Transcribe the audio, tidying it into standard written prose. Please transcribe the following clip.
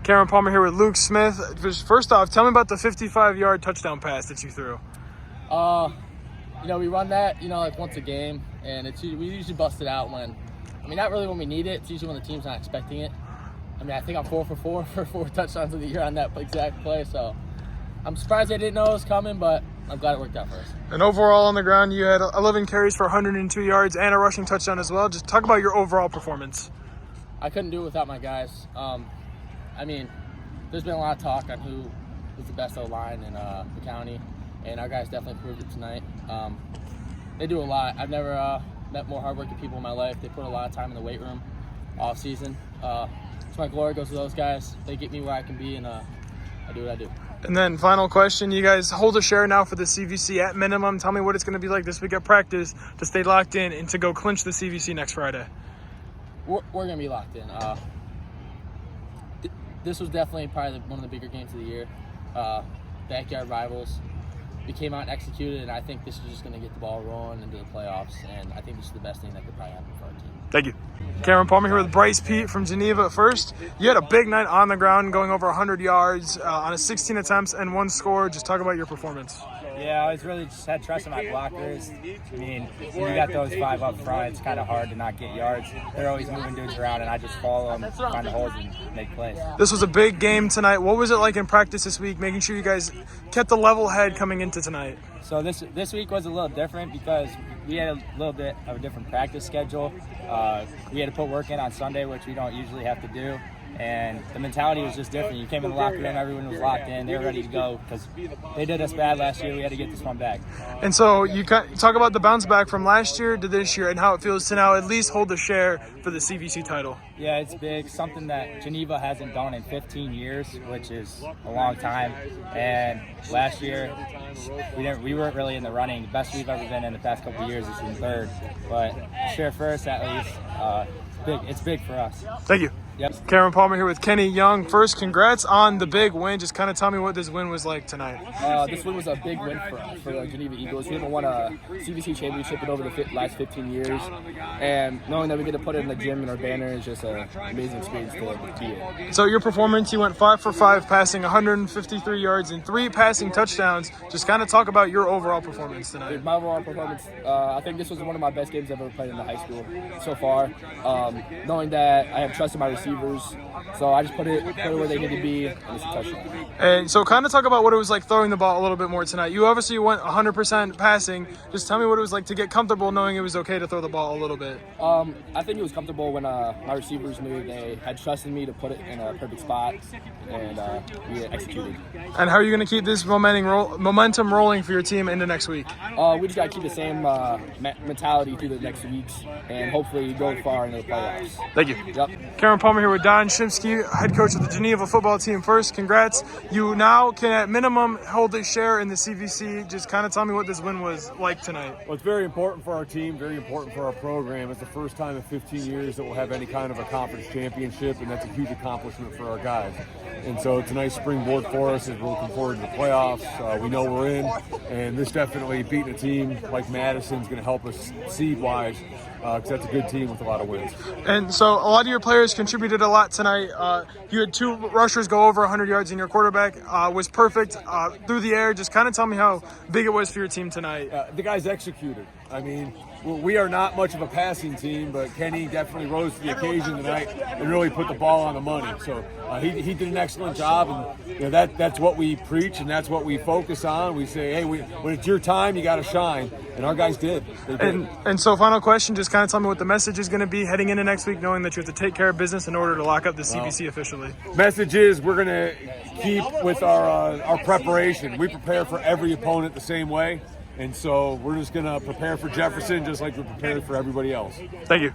Cameron Palmer here with Luke Smith. First off, tell me about the 55-yard touchdown pass that you threw. We run that, like once a game, and we usually bust it out not really when we need it. It's usually when the team's not expecting it. I think I'm 4 for 4 for 4 touchdowns of the year on that exact play, so I'm surprised I didn't know it was coming, but I'm glad it worked out for us. And overall on the ground, you had 11 carries for 102 yards and a rushing touchdown as well. Just talk about your overall performance. I couldn't do it without my guys. There's been a lot of talk on who is the best O-line in the county, and our guys definitely proved it tonight. They do a lot. I've never met more hardworking people in my life. They put a lot of time in the weight room off season. So my glory goes to those guys. They get me where I can be, and I do what I do. And then final question, you guys hold a share now for the CVC at minimum. Tell me what it's going to be like this week at practice to stay locked in and to go clinch the CVC next Friday. We're going to be locked in. This was definitely probably one of the bigger games of the year. Backyard rivals. We came out and executed, and I think this is just going to get the ball rolling into the playoffs, and I think this is the best thing that could probably happen for our team. Thank you. Cameron Palmer here with Bryce Peet from Geneva. First, you had a big night on the ground, going over 100 yards on a 16 attempts and 1 score. Just talk about your performance. Yeah, I was really just had trust in my blockers. When you got those 5 up front, it's kind of hard to not get yards. They're always moving dudes around, and I just follow them, find the holes, and make plays. This was a big game tonight. What was it like in practice this week, making sure you guys kept the level head coming into tonight? So this week was a little different because we had a little bit of a different practice schedule. We had to put work in on Sunday, which we don't usually have to do. And the mentality was just different. You came in the locker room, everyone was locked in. They were ready to go because they did us bad last year. We had to get this one back. And so you talk about the bounce back from last year to this year and how it feels to now at least hold the share for the CVC title. Yeah, it's big. Something that Geneva hasn't done in 15 years, which is a long time. And last year, we weren't really in the running. The best we've ever been in the past couple of years is in third. But share first, at least, it's big for us. Thank you. Yep. Cameron Palmer here with Kenny Young. First, congrats on the big win. Just kind of tell me what this win was like tonight. This win was a big win for us, for the Geneva Eagles. We haven't won a CVC championship in over the last 15 years. And knowing that we get to put it in the gym and our banner is just an amazing experience to be in. So your performance, you went 5 for 5, passing 153 yards and 3 passing touchdowns. Just kind of talk about your overall performance tonight. My overall performance, I think this was one of my best games I've ever played in the high school so far. Knowing that I have trust in my receivers, so I just put it where they need to be, and it's a touchdown. And so kind of talk about what it was like throwing the ball a little bit more tonight. You obviously went 100% passing. Just tell me what it was like to get comfortable knowing it was okay to throw the ball a little bit. I think it was comfortable when my receivers knew they had trust in me to put it in a perfect spot, and we executed. And how are you going to keep this momentum rolling for your team into next week? We just got to keep the same mentality through the next weeks, and hopefully go far into the playoffs. Thank you. Yep. Cameron Palmer here with Don Shymske, head coach of the Geneva football team. First, congrats. You now can at minimum hold a share in the CVC. Just kind of tell me what this win was like tonight. Well, it's very important for our team, very important for our program. It's the first time in 15 years that we'll have any kind of a conference championship, and that's a huge accomplishment for our guys. And so it's a nice springboard for us as we're looking forward to the playoffs. We know we're in, and this definitely beating a team like Madison is going to help us seed-wise, because that's a good team with a lot of wins. And so a lot of your players contributed a lot tonight. You had 2 rushers go over 100 yards, and your quarterback was perfect through the air. Just kind of tell me how big it was for your team tonight. The guys executed. We are not much of a passing team, but Kenny definitely rose to the occasion tonight and really put the ball on the money. So he did an excellent job, and that's what we preach and that's what we focus on. We say, hey, when it's your time, you got to shine, and our guys did. They did. And so final question, just kind of tell me what the message is going to be heading into next week, knowing that you have to take care of business in order to lock up the CVC officially. Message is we're going to keep with our preparation. We prepare for every opponent the same way. And so we're just going to prepare for Jefferson just like we're prepared for everybody else. Thank you.